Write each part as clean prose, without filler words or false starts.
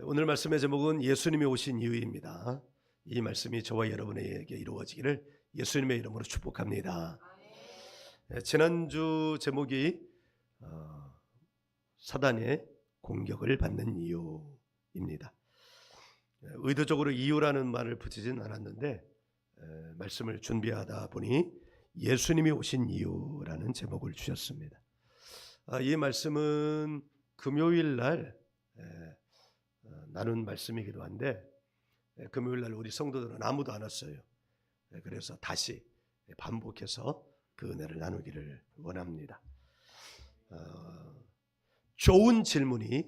오늘 말씀의 제목은 예수님이 오신 이유입니다. 이 말씀이 저와 여러분에게 이루어지기를 예수님의 이름으로 축복합니다. 지난주 제목이 사단의 공격을 받는 이유입니다. 의도적으로 이유라는 말을 붙이진 않았는데 말씀을 준비하다 보니 예수님이 오신 이유라는 제목을 주셨습니다. 이 말씀은 금요일 날 나눈 말씀이기도 한데 금요일 날 우리 성도들은 아무도 안 왔어요. 그래서 다시 반복해서 그 은혜를 나누기를 원합니다. 좋은 질문이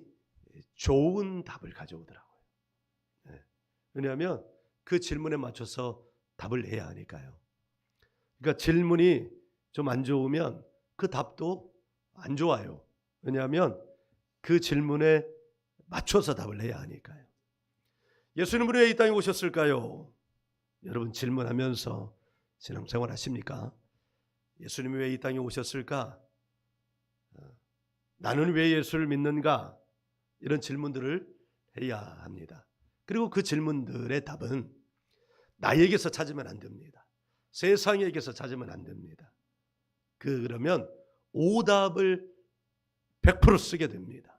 좋은 답을 가져오더라고요. 왜냐하면 그 질문에 맞춰서 답을 해야 하니까요. 그러니까 질문이 좀 안 좋으면 그 답도 안 좋아요. 왜냐하면 그 질문에 맞춰서 답을 해야 하니까요. 예수님은 왜 이 땅에 오셨을까요? 여러분 질문하면서 신앙생활 하십니까? 예수님이 왜 이 땅에 오셨을까? 나는 왜 예수를 믿는가? 이런 질문들을 해야 합니다. 그리고 그 질문들의 답은 나에게서 찾으면 안 됩니다. 세상에게서 찾으면 안 됩니다. 그러면 오답을 100% 쓰게 됩니다.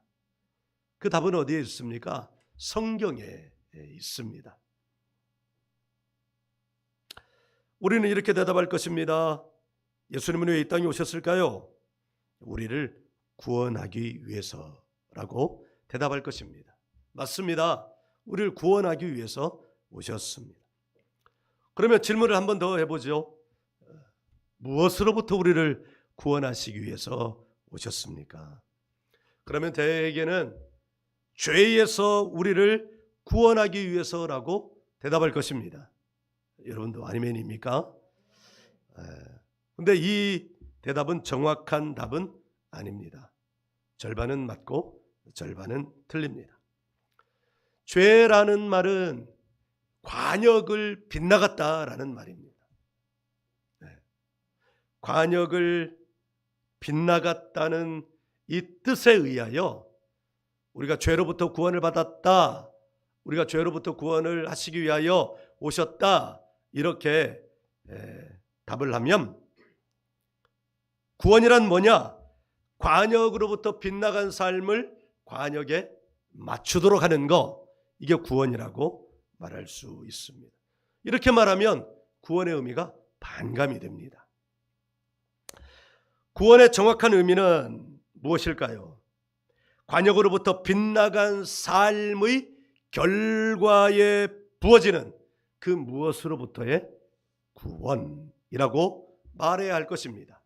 그 답은 어디에 있습니까? 성경에 있습니다. 우리는 이렇게 대답할 것입니다. 예수님은 왜 이 땅에 오셨을까요? 우리를 구원하기 위해서라고 대답할 것입니다. 맞습니다. 우리를 구원하기 위해서 오셨습니다. 그러면 질문을 한 번 더 해보죠. 무엇으로부터 우리를 구원하시기 위해서 오셨습니까? 그러면 대개는 죄에서 우리를 구원하기 위해서라고 대답할 것입니다. 여러분도 아니면입니까? 근데 이 대답은 정확한 답은 아닙니다. 절반은 맞고 절반은 틀립니다. 죄라는 말은 관역을 빗나갔다라는 말입니다. 관역을 빗나갔다는 이 뜻에 의하여 우리가 죄로부터 구원을 받았다, 우리가 죄로부터 구원을 하시기 위하여 오셨다, 이렇게 답을 하면 구원이란 뭐냐? 관역으로부터 빗나간 삶을 관역에 맞추도록 하는 거, 이게 구원이라고 말할 수 있습니다. 이렇게 말하면 구원의 의미가 반감이 됩니다. 구원의 정확한 의미는 무엇일까요? 관역으로부터 빗나간 삶의 결과에 부어지는 그 무엇으로부터의 구원이라고 말해야 할 것입니다.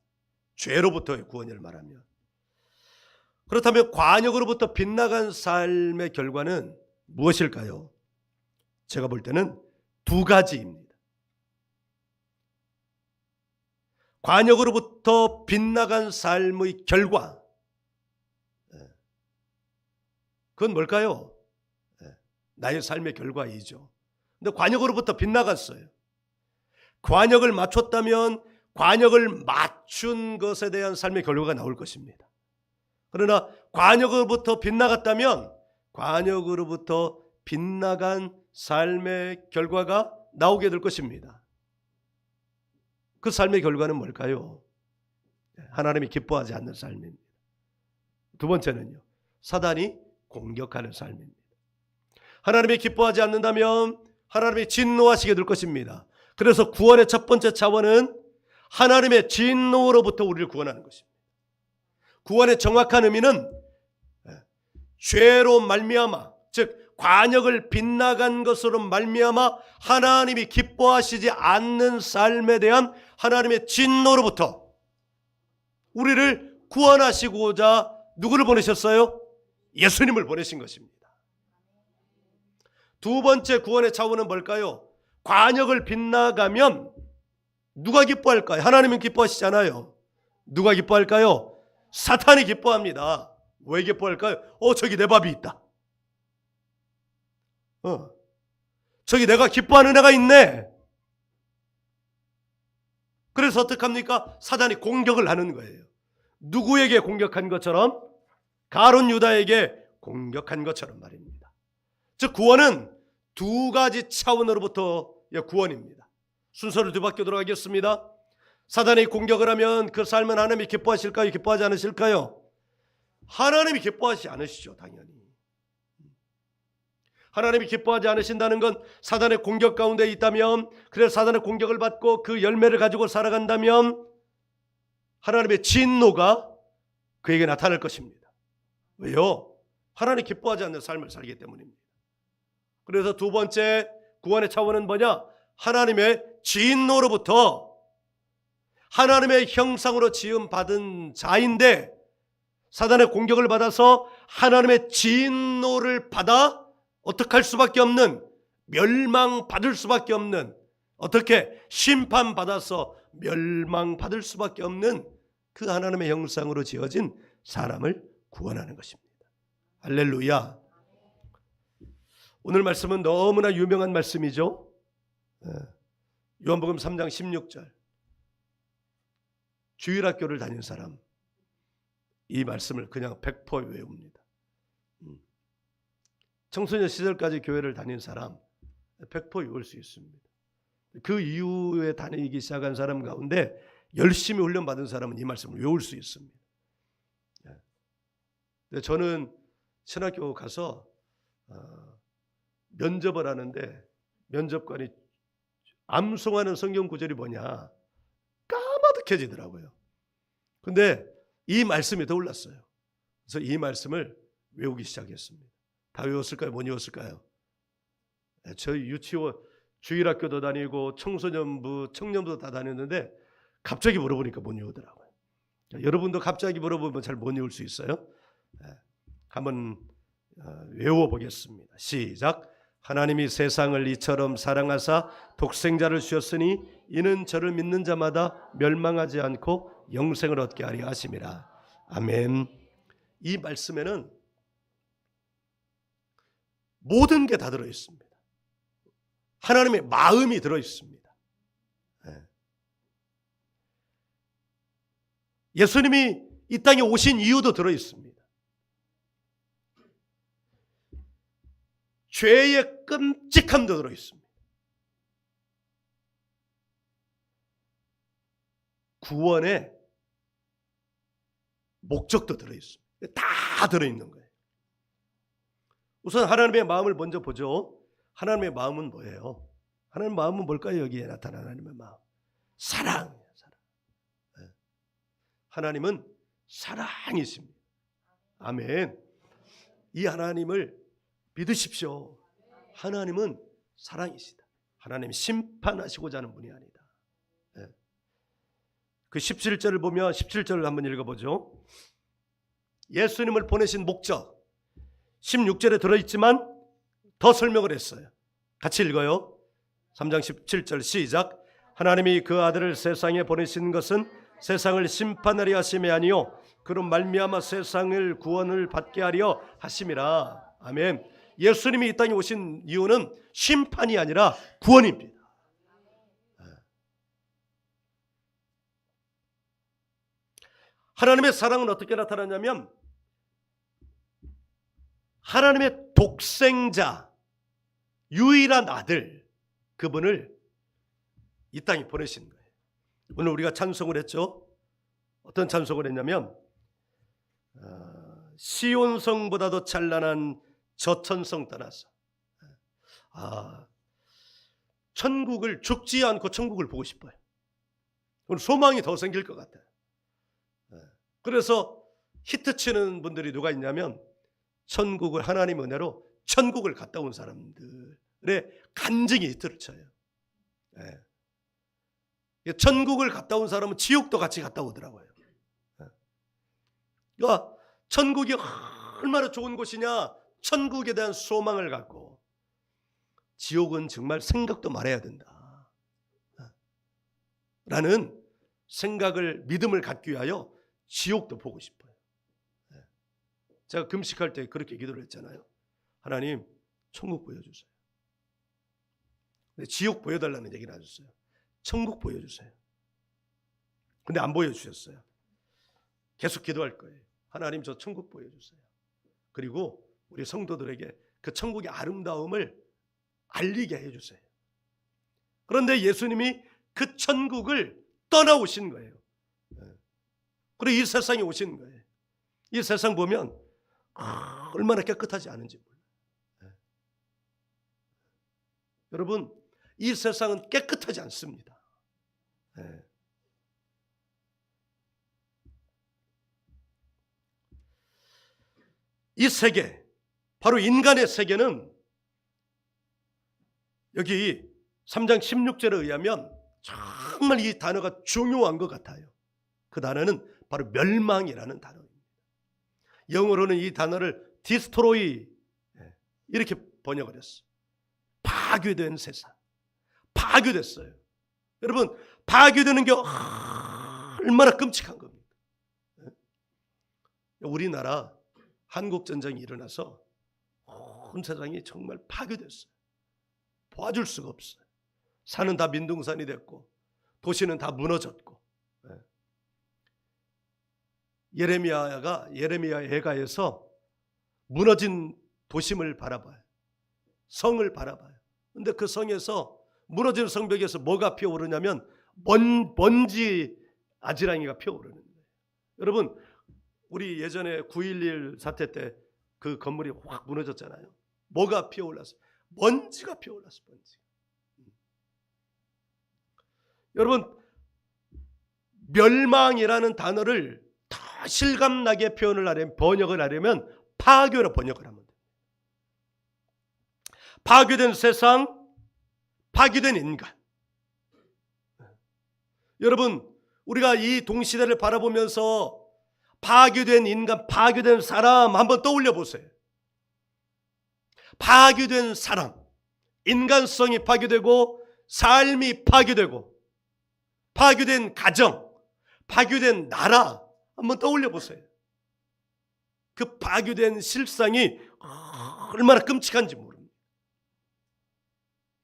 죄로부터의 구원을 말하면. 그렇다면 관역으로부터 빗나간 삶의 결과는 무엇일까요? 제가 볼 때는 두 가지입니다. 관역으로부터 빗나간 삶의 결과, 그건 뭘까요? 나의 삶의 결과이죠. 근데 관역으로부터 빗나갔어요. 관역을 맞췄다면 관역을 맞춘 것에 대한 삶의 결과가 나올 것입니다. 그러나 관역으로부터 빗나갔다면 관역으로부터 빗나간 삶의 결과가 나오게 될 것입니다. 그 삶의 결과는 뭘까요? 하나님이 기뻐하지 않는 삶입니다. 두 번째는요, 사단이 공격하는 삶입니다. 하나님이 기뻐하지 않는다면 하나님이 진노하시게 될 것입니다. 그래서 구원의 첫 번째 차원은 하나님의 진노로부터 우리를 구원하는 것입니다. 구원의 정확한 의미는 죄로 말미암아, 즉 관역을 빗나간 것으로 말미암아 하나님이 기뻐하시지 않는 삶에 대한 하나님의 진노로부터 우리를 구원하시고자 누구를 보내셨어요? 예수님을 보내신 것입니다. 두 번째 구원의 차원은 뭘까요? 관역을 빗나가면 누가 기뻐할까요? 하나님은 기뻐하시잖아요. 누가 기뻐할까요? 사탄이 기뻐합니다. 왜 기뻐할까요? 저기 내 밥이 있다. 저기 내가 기뻐하는 애가 있네. 그래서 어떡합니까? 사단이 공격을 하는 거예요. 누구에게 공격한 것처럼? 가룟 유다에게 공격한 것처럼 말입니다. 즉 구원은 두 가지 차원으로부터의 구원입니다. 순서를 뒤바뀌도록 하겠습니다. 사단이 공격을 하면 그 삶은 하나님이 기뻐하실까요? 기뻐하지 않으실까요? 하나님이 기뻐하지 않으시죠. 당연히. 하나님이 기뻐하지 않으신다는 건 사단의 공격 가운데 있다면, 그래서 사단의 공격을 받고 그 열매를 가지고 살아간다면 하나님의 진노가 그에게 나타날 것입니다. 왜요? 하나님 기뻐하지 않는 삶을 살기 때문입니다. 그래서 두 번째 구원의 차원은 뭐냐? 하나님의 진노로부터, 하나님의 형상으로 지음받은 자인데 사단의 공격을 받아서 하나님의 진노를 받아 어떻게 할 수밖에 없는, 멸망받을 수밖에 없는, 어떻게 심판받아서 멸망받을 수밖에 없는 그 하나님의 형상으로 지어진 사람을 구원하는 것입니다. 할렐루야. 오늘 말씀은 너무나 유명한 말씀이죠. 요한복음 3장 16절. 주일학교를 다닌 사람 이 말씀을 그냥 100% 외웁니다. 청소년 시절까지 교회를 다닌 사람 100% 외울 수 있습니다. 그 이후에 다니기 시작한 사람 가운데 열심히 훈련받은 사람은 이 말씀을 외울 수 있습니다. 저는 신학교 가서 면접을 하는데 면접관이 암송하는 성경 구절이 뭐냐 까마득해지더라고요. 근데 이 말씀이 떠올랐어요. 그래서 이 말씀을 외우기 시작했습니다. 다 외웠을까요? 못 외웠을까요? 저희 유치원, 주일학교도 다니고 청소년부, 청년부도 다 다녔는데 갑자기 물어보니까 못 외우더라고요. 여러분도 갑자기 물어보면 잘 못 외울 수 있어요? 한번 외워보겠습니다. 시작. 하나님이 세상을 이처럼 사랑하사 독생자를 주셨으니 이는 저를 믿는 자마다 멸망하지 않고 영생을 얻게 하려 하심이라. 아멘. 이 말씀에는 모든 게 다 들어있습니다. 하나님의 마음이 들어있습니다. 예수님이 이 땅에 오신 이유도 들어있습니다. 죄의 끔찍함도 들어있습니다. 구원의 목적도 들어있습니다. 다 들어있는 거예요. 우선 하나님의 마음을 먼저 보죠. 하나님의 마음은 뭐예요? 하나님의 마음은 뭘까요? 여기에 나타난 하나님의 마음. 사랑이에요. 사랑. 하나님은 사랑이십니다. 아멘. 이 하나님을 믿으십시오. 하나님은 사랑이시다. 하나님 심판하시고자 하는 분이 아니다. 그 17절을 보면 17절을 한번 읽어보죠. 예수님을 보내신 목적 16절에 들어있지만 더 설명을 했어요. 같이 읽어요. 3장 17절 시작. 하나님이 그 아들을 세상에 보내신 것은 세상을 심판하려 하심이 아니요 그로 말미암아 세상을 구원을 받게 하려 하심이라. 아멘. 예수님이 이 땅에 오신 이유는 심판이 아니라 구원입니다. 하나님의 사랑은 어떻게 나타나냐면 하나님의 독생자 유일한 아들 그분을 이 땅에 보내신 거예요. 오늘 우리가 찬송을 했죠. 어떤 찬송을 했냐면 시온성보다도 찬란한 저 천성 떠나서 천국을 죽지 않고 천국을 보고 싶어요. 오늘 소망이 더 생길 것 같아요. 그래서 히트치는 분들이 누가 있냐면 천국을 하나님 은혜로 천국을 갔다 온 사람들의 간증이 히트를 쳐요. 천국을 갔다 온 사람은 지옥도 같이 갔다 오더라고요. 그러니까 천국이 얼마나 좋은 곳이냐, 천국에 대한 소망을 갖고 지옥은 정말 생각도 말아야 된다 라는 생각을, 믿음을 갖기 위하여 지옥도 보고 싶어요. 제가 금식할 때 그렇게 기도를 했잖아요. 하나님 천국 보여주세요. 근데 지옥 보여달라는 얘기는 안 했어요. 천국 보여주세요. 근데 안 보여주셨어요. 계속 기도할 거예요. 하나님 저 천국 보여주세요. 그리고 우리 성도들에게 그 천국의 아름다움을 알리게 해주세요. 그런데 예수님이 그 천국을 떠나오신 거예요. 그리고 이 세상에 오신 거예요. 이 세상 보면 얼마나 깨끗하지 않은지 몰라요. 여러분, 이 세상은 깨끗하지 않습니다. 이 세계, 바로 인간의 세계는 여기 3장 16절에 의하면 정말 이 단어가 중요한 것 같아요. 그 단어는 바로 멸망이라는 단어입니다. 영어로는 이 단어를 디스트로이 이렇게 번역을 했어요. 파괴된 세상. 파괴됐어요. 여러분, 파괴되는 게 얼마나 끔찍한 겁니까? 우리나라 한국전쟁이 일어나서 온 세상이 정말 파괴됐어요. 도와줄 수가 없어요. 산은 다 민둥산이 됐고 도시는 다 무너졌고. 예레미야 예가에서 무너진 도심을 바라봐요. 성을 바라봐요. 근데 그 성에서 무너진 성벽에서 뭐가 피어오르냐면 먼지 아지랑이가 피어오르는 거예요. 여러분, 우리 예전에 9.11 사태 때 그 건물이 확 무너졌잖아요. 뭐가 피어올랐어요? 먼지가 피어올랐어요. 먼지. 여러분, 멸망이라는 단어를 더 실감나게 번역을 하려면 파괴로 번역을 하면 돼요. 파괴된 세상, 파괴된 인간. 여러분, 우리가 이 동시대를 바라보면서 파괴된 인간, 파괴된 사람 한번 떠올려 보세요. 파괴된 사람, 인간성이 파괴되고 삶이 파괴되고 파괴된 가정, 파괴된 나라 한번 떠올려 보세요. 그 파괴된 실상이 얼마나 끔찍한지 모릅니다.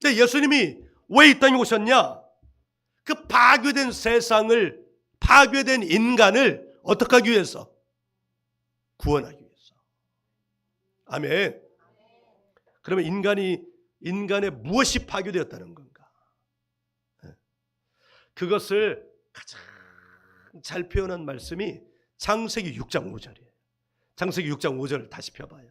근데 예수님이 왜 이 땅에 오셨냐? 그 파괴된 세상을, 파괴된 인간을 어떻게 하기 위해서? 구원하기 위해서. 아멘. 그러면 인간의 무엇이 파괴되었다는 건가? 그것을 가장 잘 표현한 말씀이 창세기 6장 5절이에요. 창세기 6장 5절을 다시 펴봐요.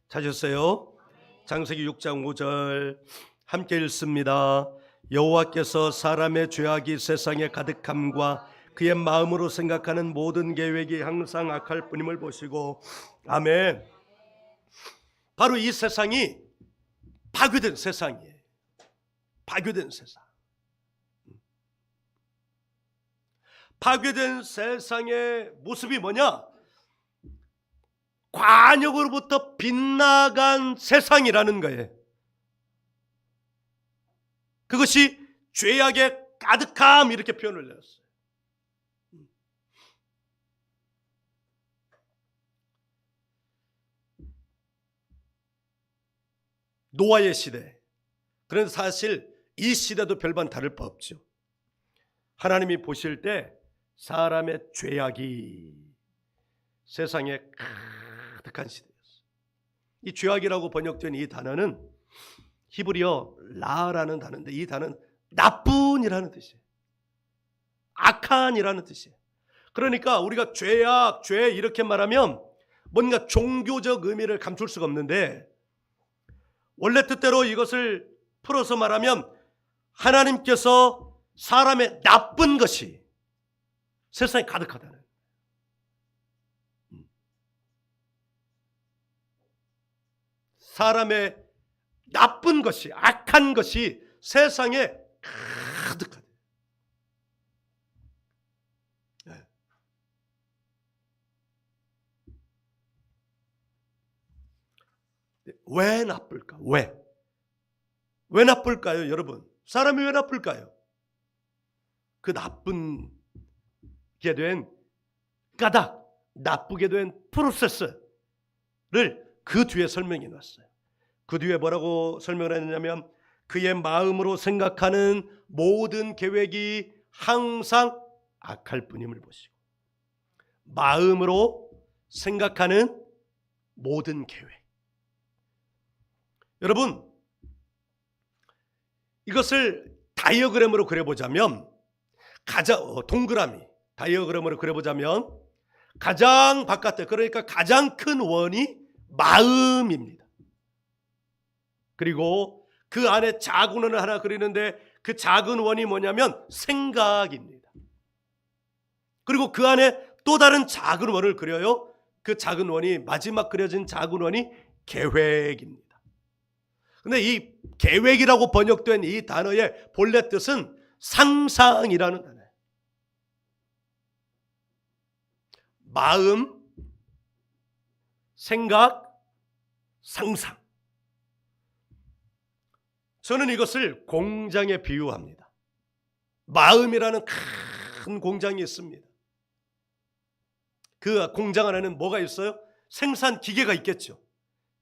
찾으셨어요? 창세기 6장 5절 함께 읽습니다. 여호와께서 사람의 죄악이 세상에 가득함과 그의 마음으로 생각하는 모든 계획이 항상 악할 뿐임을 보시고. 아멘. 바로 이 세상이 파괴된 세상이에요. 파괴된 세상. 파괴된 세상의 모습이 뭐냐? 관역으로부터 빗나간 세상이라는 거예요. 그것이 죄악의 가득함, 이렇게 표현을 내렸어요. 노아의 시대. 그런데 사실 이 시대도 별반 다를 바 없죠. 하나님이 보실 때 사람의 죄악이 세상에 가득한 시대였어요. 이 죄악이라고 번역된 이 단어는 히브리어 라라는 단어인데, 이 단어는 나쁜이라는 뜻이에요. 악한이라는 뜻이에요. 그러니까 우리가 죄악, 죄 이렇게 말하면 뭔가 종교적 의미를 감출 수가 없는데, 원래 뜻대로 이것을 풀어서 말하면 하나님께서 사람의 나쁜 것이 세상에 가득하다는, 사람의 나쁜 것이, 악한 것이 세상에 가득하다. 네. 왜 나쁠까? 왜 나쁠까요, 여러분? 사람이 왜 나쁠까요? 그 나쁘게 된 까닭, 나쁘게 된 프로세스를 그 뒤에 설명해 놨어요. 그 뒤에 뭐라고 설명을 했냐면, 그의 마음으로 생각하는 모든 계획이 항상 악할 뿐임을 보시고 마음으로 생각하는 모든 계획. 여러분, 이것을 다이어그램으로 그려보자면 동그라미 다이어그램으로 그려보자면 가장 바깥에, 그러니까 가장 큰 원이 마음입니다. 그리고 그 안에 작은 원을 하나 그리는데 그 작은 원이 뭐냐면 생각입니다. 그리고 그 안에 또 다른 작은 원을 그려요. 그 작은 원이, 마지막 그려진 작은 원이 계획입니다. 근데 이 계획이라고 번역된 이 단어의 본래 뜻은 상상이라는 단어예요. 마음, 생각, 상상. 저는 이것을 공장에 비유합니다. 마음이라는 큰 공장이 있습니다. 그 공장 안에는 뭐가 있어요? 생산 기계가 있겠죠.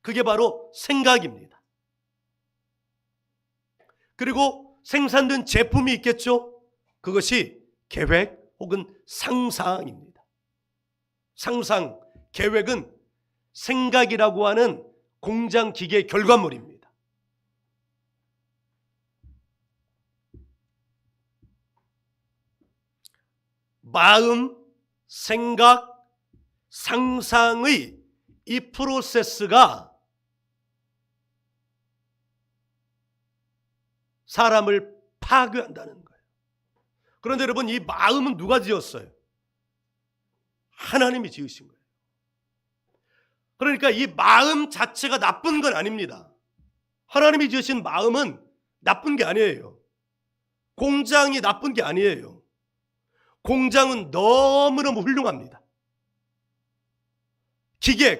그게 바로 생각입니다. 그리고 생산된 제품이 있겠죠. 그것이 계획 혹은 상상입니다. 상상, 계획은 생각이라고 하는 공장 기계의 결과물입니다. 마음, 생각, 상상의 이 프로세스가 사람을 파괴한다는 거예요. 그런데 여러분, 이 마음은 누가 지었어요? 하나님이 지으신 거예요. 그러니까 이 마음 자체가 나쁜 건 아닙니다. 하나님이 지으신 마음은 나쁜 게 아니에요. 공장이 나쁜 게 아니에요. 공장은 너무너무 훌륭합니다.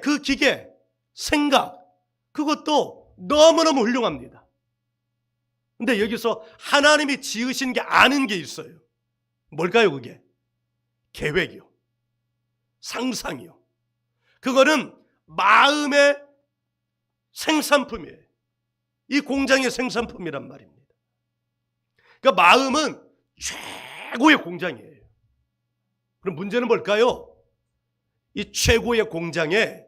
그 기계, 생각, 그것도 너무너무 훌륭합니다. 근데 여기서 하나님이 지으신 게 아는 게 있어요. 뭘까요, 그게? 계획이요. 상상이요. 그거는 마음의 생산품이에요. 이 공장의 생산품이란 말입니다. 그러니까 마음은 최고의 공장이에요. 그럼 문제는 뭘까요? 이 최고의 공장에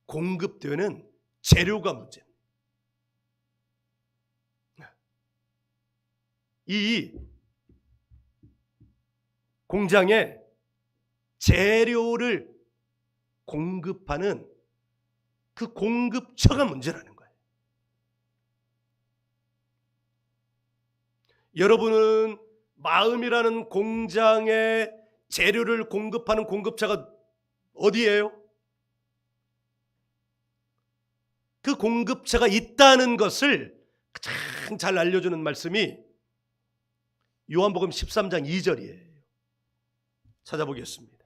공급되는 재료가 문제입니다. 이 공장에 재료를 공급하는 그 공급처가 문제라는 거예요. 여러분은 마음이라는 공장에 재료를 공급하는 공급처가 어디예요? 그 공급처가 있다는 것을 가장 잘 알려주는 말씀이 요한복음 13장 2절이에요. 찾아보겠습니다.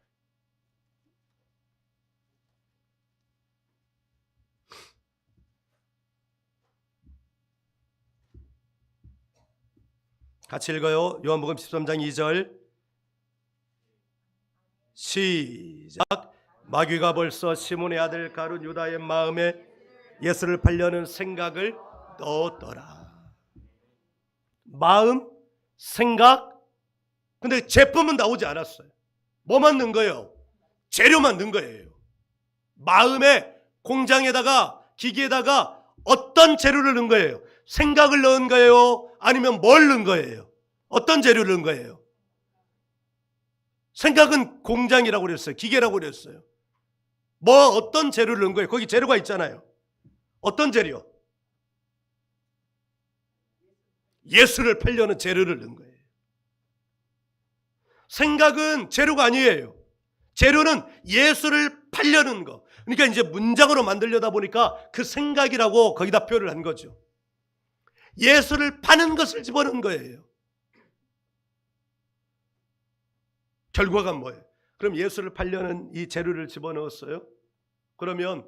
같이 읽어요. 요한복음 13장 2절 시작. 마귀가 벌써 시몬의 아들 가룟 유다의 마음에 예수를 팔려는 생각을 넣었더라. 마음, 생각, 근데 제품은 나오지 않았어요. 뭐만 넣은 거예요? 재료만 넣은 거예요. 마음의 공장에다가, 기계에다가 어떤 재료를 넣은 거예요? 생각을 넣은 거예요? 아니면 뭘 넣은 거예요? 어떤 재료를 넣은 거예요? 생각은 공장이라고 그랬어요. 기계라고 그랬어요. 어떤 재료를 넣은 거예요? 거기 재료가 있잖아요. 어떤 재료? 예수를 팔려는 재료를 넣은 거예요. 생각은 재료가 아니에요. 재료는 예수를 팔려는 거. 그러니까 이제 문장으로 만들려다 보니까 그 생각이라고 거기다 표현을 한 거죠. 예수를 파는 것을 집어넣은 거예요. 결과가 뭐예요? 그럼 예수를 팔려는 이 재료를 집어넣었어요. 그러면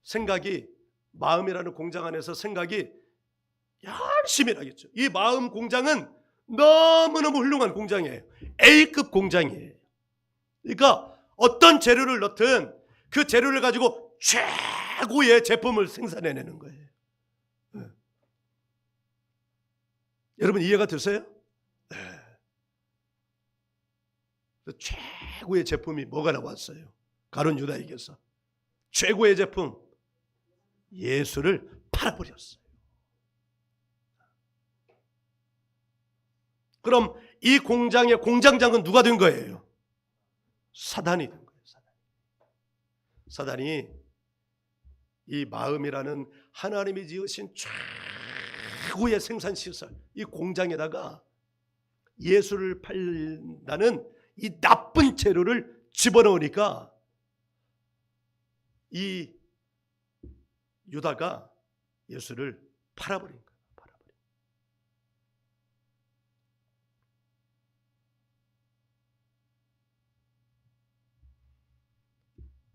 생각이, 마음이라는 공장 안에서 생각이 열심히 하겠죠. 이 마음 공장은 너무너무 훌륭한 공장이에요. A급 공장이에요. 그러니까 어떤 재료를 넣든 그 재료를 가지고 최고의 제품을 생산해내는 거예요. 여러분 이해가 되세요? 네. 최고의 제품이 뭐가 나왔어요? 가룟 유다에게서 최고의 제품, 예수를 팔아버렸어요. 그럼 이 공장의 공장장은 누가 된 거예요? 사단이 된 거예요. 사단이 이 마음이라는 하나님이 지으신 최고의 생산시설, 이 공장에다가 예수를 팔다는 이 나쁜 재료를 집어넣으니까 이 유다가 예수를 팔아버린 거예요.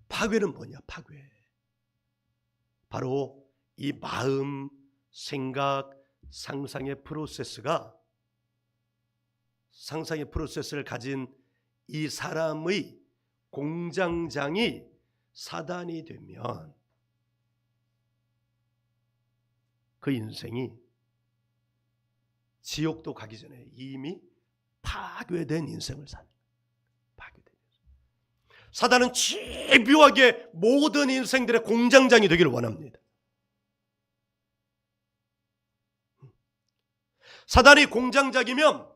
파괴는 뭐냐? 파괴. 바로 이 마음, 생각, 상상의 프로세스를 가진 이 사람의 공장장이 사단이 되면 그 인생이 지옥도 가기 전에 이미 파괴된 인생을 사는 거예요. 파괴된 인생. 사단은 집요하게 모든 인생들의 공장장이 되기를 원합니다. 사단이 공장장이면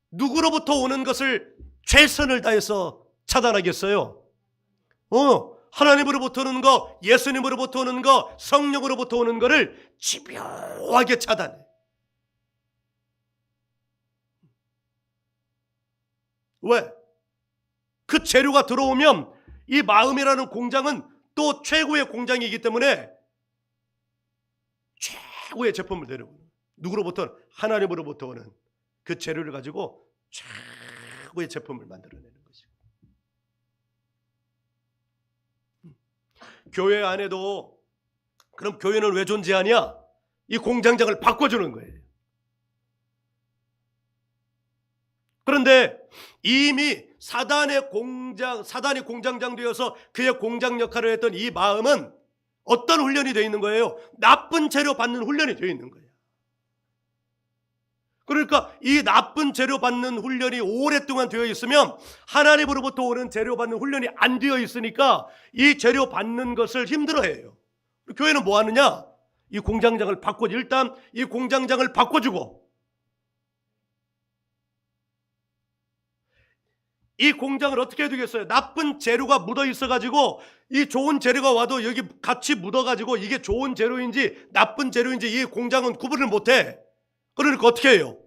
누구로부터 오는 것을 최선을 다해서 차단하겠어요? 하나님으로부터 오는 거, 예수님으로부터 오는 거, 성령으로부터 오는 거를 집요하게 차단해. 왜? 그 재료가 들어오면 이 마음이라는 공장은 또 최고의 공장이기 때문에 최고의 제품을 내려오는, 누구로부터? 하나님으로부터 오는 그 재료를 가지고 최고의 제품을 만들어내는 것이고, 교회 안에도 그럼 교회는 왜 존재하냐? 이 공장장을 바꿔주는 거예요. 그런데 이미 사단이 공장장 되어서 그의 공장 역할을 했던 이 마음은 어떤 훈련이 되어 있는 거예요? 나쁜 재료 받는 훈련이 되어 있는 거예요. 그러니까 이 나쁜 재료 받는 훈련이 오랫동안 되어 있으면 하나님으로부터 오는 재료 받는 훈련이 안 되어 있으니까 이 재료 받는 것을 힘들어해요. 교회는 뭐 하느냐? 이 공장장을 일단 이 공장장을 바꿔주고, 이 공장을 어떻게 해야 되겠어요? 나쁜 재료가 묻어 있어가지고 이 좋은 재료가 와도 여기 같이 묻어가지고 이게 좋은 재료인지 나쁜 재료인지 이 공장은 구분을 못해. 그러니까 어떻게 해요?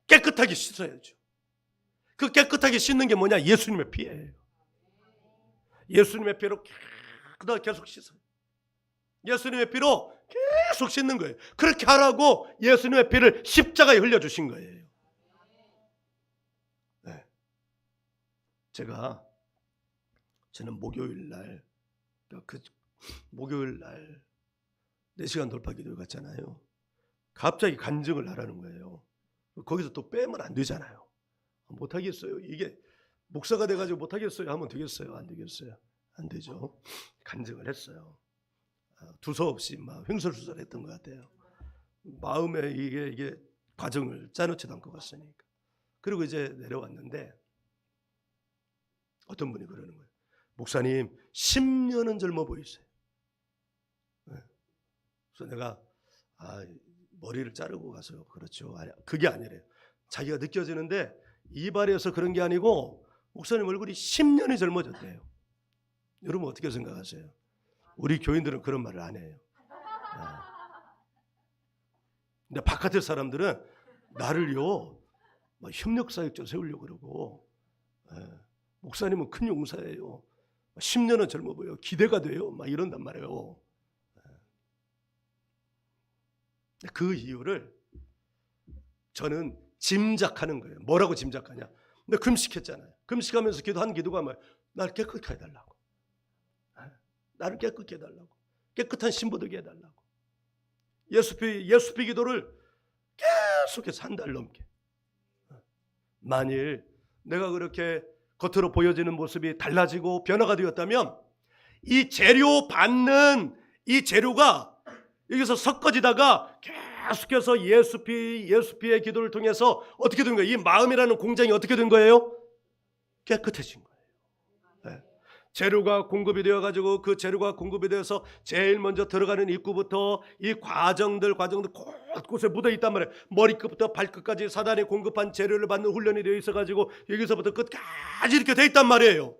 깨끗하게 씻어야죠. 그 깨끗하게 씻는 게 뭐냐? 예수님의 피예요. 예수님의 피로 계속 씻어요. 예수님의 피로 계속 씻는 거예요. 그렇게 하라고 예수님의 피를 십자가에 흘려주신 거예요. 네. 저는 목요일 날 4시간 돌파 기도 갔잖아요. 갑자기 간증을 하라는 거예요. 거기서 또 빼면 안 되잖아요. 못하겠어요. 이게 목사가 돼가지고 못하겠어요 하면 되겠어요? 안 되겠어요? 안 되죠. 간증을 했어요. 두서없이 막 횡설수설했던 것 같아요. 마음에 이게 과정을 짜놓지도 않고 갔으니까. 그리고 이제 내려왔는데 어떤 분이 그러는 거예요. 목사님 10년은 젊어 보이세요. 그래서 내가 머리를 자르고 가서 그렇죠. 아니, 그게 아니래요. 자기가 느껴지는데 이발에서 그런 게 아니고 목사님 얼굴이 10년이 젊어졌대요. 여러분 어떻게 생각하세요? 우리 교인들은 그런 말을 안 해요. 근데 바깥의 사람들은 나를요 협력사역자 세우려고 그러고, 목사님은 큰 용사예요. 10년은 젊어 보여. 기대가 돼요. 막 이런단 말이에요. 그 이유를 저는 짐작하는 거예요. 뭐라고 짐작하냐? 근데 금식했잖아요. 금식하면서 기도한 기도가 뭐예요? 나를 깨끗하게 해달라고. 나를 깨끗하게 해달라고. 깨끗한 신부 되게 해달라고. 예수피 기도를 계속해서 한 달 넘게. 만일 내가 그렇게 겉으로 보여지는 모습이 달라지고 변화가 되었다면 이 재료 받는 이 재료가 여기서 섞어지다가 계속해서 예수피의 기도를 통해서 어떻게 된 거예요? 이 마음이라는 공장이 어떻게 된 거예요? 깨끗해진 거예요. 네. 재료가 공급이 되어가지고 그 재료가 공급이 되어서 제일 먼저 들어가는 입구부터 이 과정들 곳곳에 묻어 있단 말이에요. 머리끝부터 발끝까지 사단이 공급한 재료를 받는 훈련이 되어 있어가지고 여기서부터 끝까지 이렇게 돼 있단 말이에요.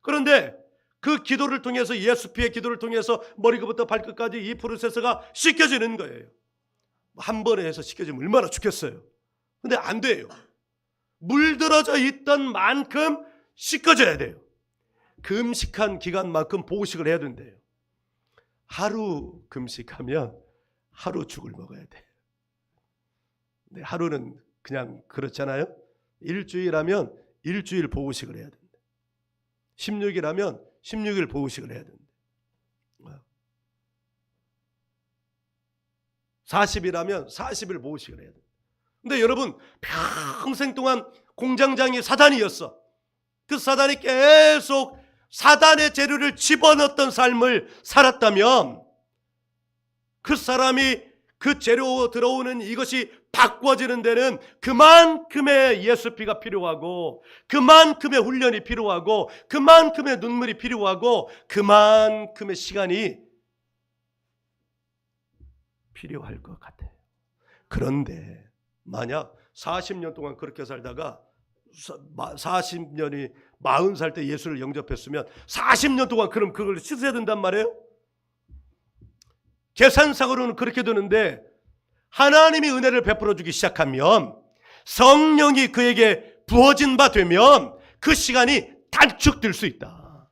그런데 그 기도를 통해서 예수피의 기도를 통해서 머리끝부터 발끝까지 이 프로세스가 씻겨지는 거예요. 한 번에 해서 씻겨지면 얼마나 좋겠어요. 근데 안 돼요. 물들어져 있던 만큼 씻겨져야 돼요. 금식한 기간만큼 보호식을 해야 된대요. 하루 금식하면 하루 죽을 먹어야 돼. 네, 하루는 그냥 그렇잖아요. 일주일하면 일주일 보호식을 해야 된다. 16일 하면 16일 보호식을 해야 된다. 40일 하면 40일 보호식을 해야 된다. 근데 여러분, 평생 동안 공장장이 사단이었어. 그 사단이 계속 사단의 재료를 집어넣었던 삶을 살았다면 그 사람이 그 재료 들어오는 이것이 바꿔지는 데는 그만큼의 예수피가 필요하고 그만큼의 훈련이 필요하고 그만큼의 눈물이 필요하고 그만큼의 시간이 필요할 것 같아요. 그런데 만약 40년 동안 그렇게 살다가 40년이 40살 때 예수를 영접했으면 40년 동안 그럼 그걸 씻어야 된단 말이에요. 계산상으로는 그렇게 되는데 하나님이 은혜를 베풀어 주기 시작하면 성령이 그에게 부어진 바 되면 그 시간이 단축될 수 있다.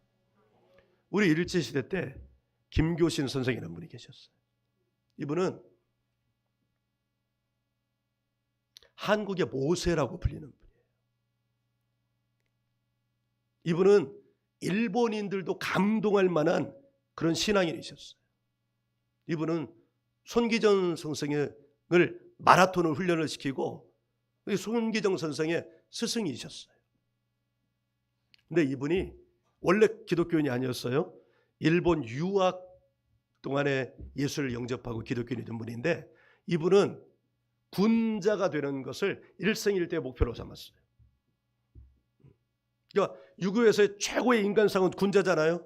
우리 일제시대 때 김교신 선생이라는 분이 계셨어요. 이분은 한국의 모세라고 불리는 분이에요. 이분은 일본인들도 감동할 만한 그런 신앙인이셨어요. 이분은 손기정 선생을 마라톤을 훈련을 시키고 손기정 선생의 스승이셨어요. 근데 이분이 원래 기독교인이 아니었어요. 일본 유학 동안에 예수를 영접하고 기독교인이 된 분인데 이분은 군자가 되는 것을 일생일대의 목표로 삼았어요. 그러니까 유교에서의 최고의 인간상은 군자잖아요.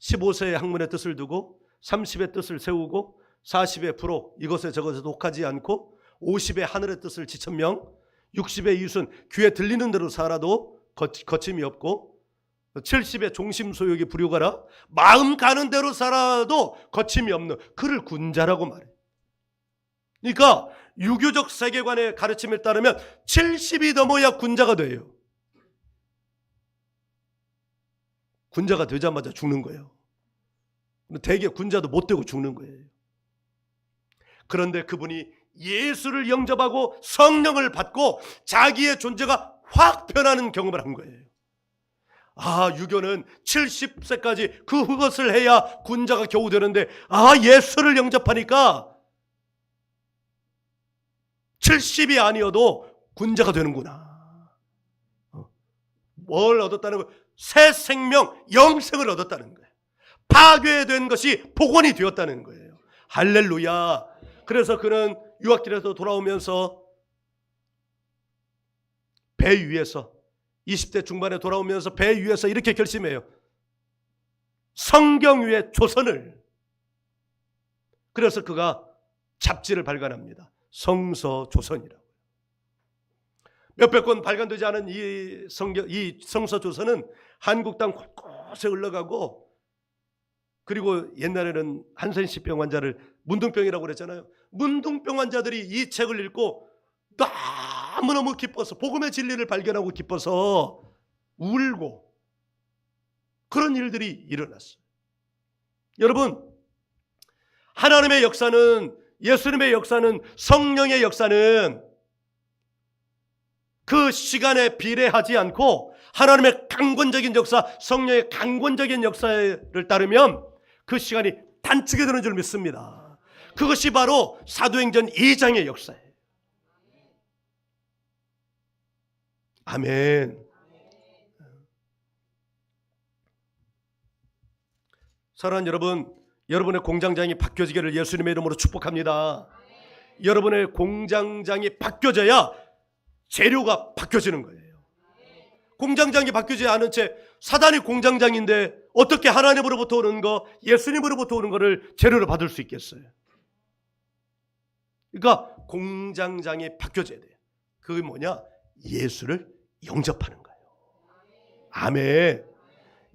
15세의 학문의 뜻을 두고 30의 뜻을 세우고 40의 불호 이것에 저것에 독하지 않고 50의 하늘의 뜻을 지천명 60의 이웃은 귀에 들리는 대로 살아도 거침이 없고 70의 종심소욕이 불효가라 마음 가는 대로 살아도 거침이 없는 그를 군자라고 말해요. 그러니까 유교적 세계관의 가르침에 따르면 70이 넘어야 군자가 돼요. 군자가 되자마자 죽는 거예요. 대개 군자도 못 되고 죽는 거예요. 그런데 그분이 예수를 영접하고 성령을 받고 자기의 존재가 확 변하는 경험을 한 거예요. 아, 유교는 70세까지 그것을 해야 군자가 겨우 되는데 예수를 영접하니까 70이 아니어도 군자가 되는구나. 뭘 얻었다는 거예요? 새 생명, 영생을 얻었다는 거예요. 파괴된 것이 복원이 되었다는 거예요. 할렐루야. 그래서 그는 유학길에서 돌아오면서 배 위에서 20대 중반에 돌아오면서 배 위에서 이렇게 결심해요. 성경 위의 조선을. 그래서 그가 잡지를 발간합니다. 성서조선이라고. 몇백 권 발간되지 않은 이 성서조선은 한국 땅 곳곳에 흘러가고 그리고 옛날에는 한센시병 환자를 문둥병이라고 그랬잖아요. 문둥병 환자들이 이 책을 읽고 너무너무 기뻐서 복음의 진리를 발견하고 기뻐서 울고 그런 일들이 일어났어요. 여러분, 하나님의 역사는 예수님의 역사는 성령의 역사는 그 시간에 비례하지 않고 하나님의 강권적인 역사, 성령의 강권적인 역사를 따르면 그 시간이 단축이 되는 줄 믿습니다. 그것이 바로 사도행전 2장의 역사예요. 아멘. 사랑하는 여러분, 여러분의 공장장이 바뀌어지기를 예수님의 이름으로 축복합니다. 여러분의 공장장이 바뀌어져야 재료가 바뀌어지는 거예요. 공장장이 바뀌지 않은 채 사단이 공장장인데 어떻게 하나님으로부터 오는 거, 예수님으로부터 오는 거를 재료로 받을 수 있겠어요? 그러니까 공장장이 바뀌어져야 돼요. 그게 뭐냐? 예수를 영접하는 거예요. 아멘.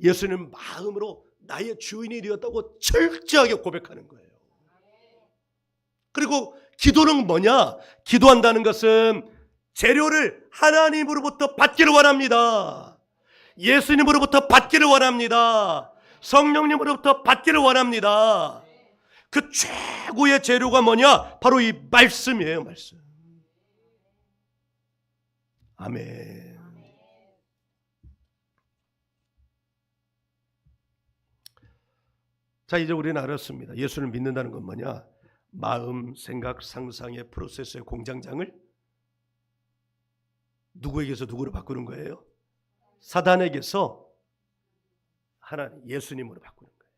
예수님 마음으로 나의 주인이 되었다고 철저하게 고백하는 거예요. 그리고 기도는 뭐냐? 기도한다는 것은 재료를 하나님으로부터 받기를 원합니다. 예수님으로부터 받기를 원합니다. 성령님으로부터 받기를 원합니다. 그 최고의 재료가 뭐냐? 바로 이 말씀이에요. 말씀. 아멘. 자, 이제 우리는 알았습니다. 예수를 믿는다는 건 뭐냐? 마음, 생각, 상상의 프로세스의 공장장을 누구에게서 누구로 바꾸는 거예요? 사단에게서 하나님, 예수님으로 바꾸는 거예요.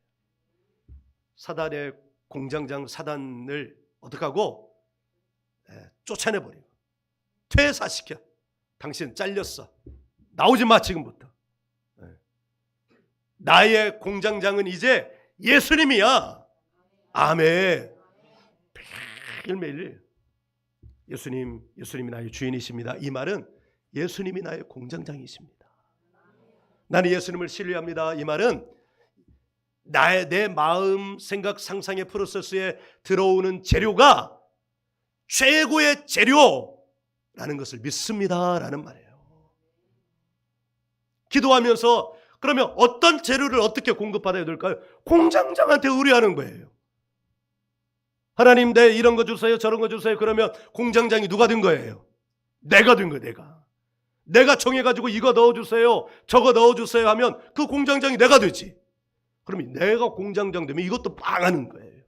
사단의 공장장 사단을 어떻게 하고? 쫓아내버리고 퇴사시켜. 당신 잘렸어. 나오지 마 지금부터. 나의 공장장은 이제 예수님이야. 아멘. 매일매일 예수님이 나의 주인이십니다. 이 말은 예수님이 나의 공장장이십니다. 나는 예수님을 신뢰합니다. 이 말은 내 마음, 생각, 상상의 프로세스에 들어오는 재료가 최고의 재료라는 것을 믿습니다라는 말이에요. 기도하면서 그러면 어떤 재료를 어떻게 공급받아야 될까요? 공장장한테 의뢰하는 거예요. 하나님, 내 이런 거 주세요, 저런 거 주세요. 그러면 공장장이 누가 된 거예요? 내가 된 거예요. 내가 정해가지고 이거 넣어주세요, 저거 넣어주세요 하면 그 공장장이 내가 되지. 그러면 내가 공장장 되면 이것도 망하는 거예요.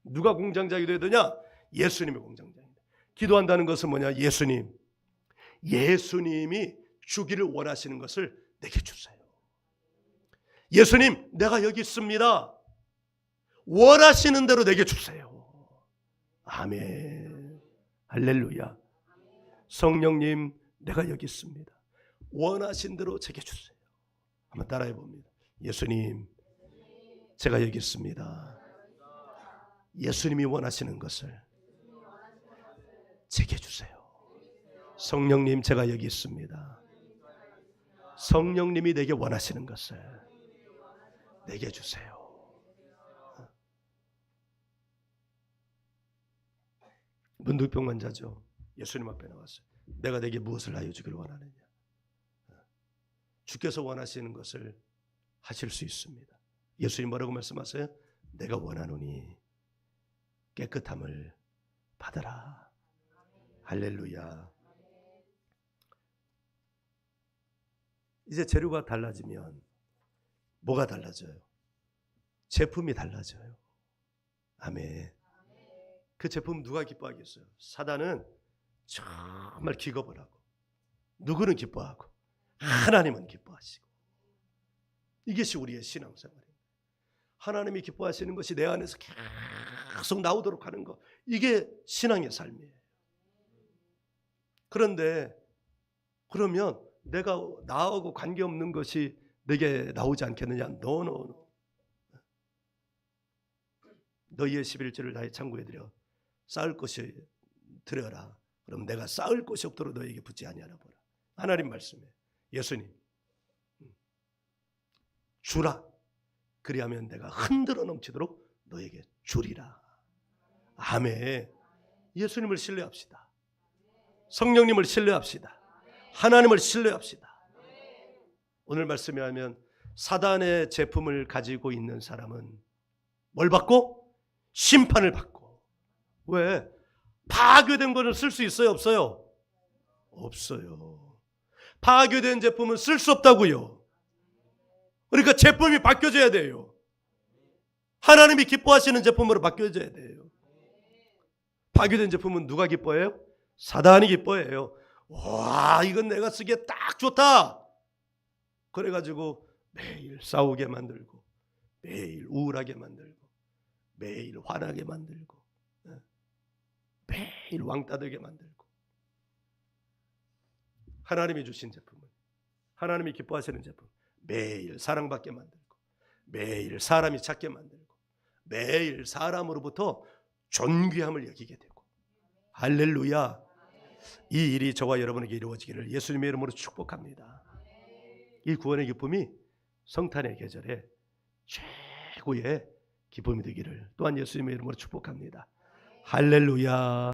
누가 공장장이 돼야 되냐? 예수님의 공장장입니다. 기도한다는 것은 뭐냐? 예수님이 주기를 원하시는 것을 내게 주세요. 예수님, 내가 여기 있습니다. 원하시는 대로 내게 주세요. 아멘. 할렐루야. 성령님, 내가 여기 있습니다. 원하신 대로 제게 주세요. 한번 따라해 봅니다. 예수님, 제가 여기 있습니다. 예수님이 원하시는 것을 제게 주세요. 성령님, 제가 여기 있습니다. 성령님이 내게 원하시는 것을 내게 주세요. 문득병 환자죠. 예수님 앞에 나왔어요. 내가 내게 무엇을 하여 주기를 원하느냐? 주께서 원하시는 것을 하실 수 있습니다. 예수님 뭐라고 말씀하세요? 내가 원하노니 깨끗함을 받아라. 할렐루야. 이제 재료가 달라지면 뭐가 달라져요? 제품이 달라져요. 아멘. 그 제품 누가 기뻐하겠어요? 사단은 정말 기겁을 하고, 누구는 기뻐하고, 하나님은 기뻐하시고. 이것이 우리의 신앙생활이에요. 하나님이 기뻐하시는 것이 내 안에서 계속 나오도록 하는 것, 이게 신앙의 삶이에요. 그런데 그러면 내가 나하고 관계없는 것이 내게 나오지 않겠느냐? No. 너희의 11조를 나의 창고에 들여 쌓을 것이 들여라. 그럼 내가 쌓을 것이 없도록 너희에게 붙지 아니하나 보라. 하나님 말씀에 예수님 주라. 그리하면 내가 흔들어 넘치도록 너에게 주리라. 아멘. 예수님을 신뢰합시다. 성령님을 신뢰합시다. 하나님을 신뢰합시다. 오늘 말씀에 하면 사단의 제품을 가지고 있는 사람은 뭘 받고? 심판을 받고. 왜? 파괴된 거는 쓸 수 있어요, 없어요? 없어요. 파괴된 제품은 쓸 수 없다고요. 그러니까 제품이 바뀌어져야 돼요. 하나님이 기뻐하시는 제품으로 바뀌어져야 돼요. 파괴된 제품은 누가 기뻐해요? 사단이 기뻐해요. 와, 이건 내가 쓰기에 딱 좋다. 그래가지고 매일 싸우게 만들고 매일 우울하게 만들고 매일 화나게 만들고 매일 왕따되게 만들고, 하나님이 주신 제품은, 하나님이 기뻐하시는 제품, 매일 사랑받게 만들고 매일 사람이 찾게 만들고 매일 사람으로부터 존귀함을 여기게 되고. 할렐루야. 이 일이 저와 여러분에게 이루어지기를 예수님의 이름으로 축복합니다. 이 구원의 기쁨이 성탄의 계절에 최고의 기쁨이 되기를 또한 예수님의 이름으로 축복합니다. 할렐루야.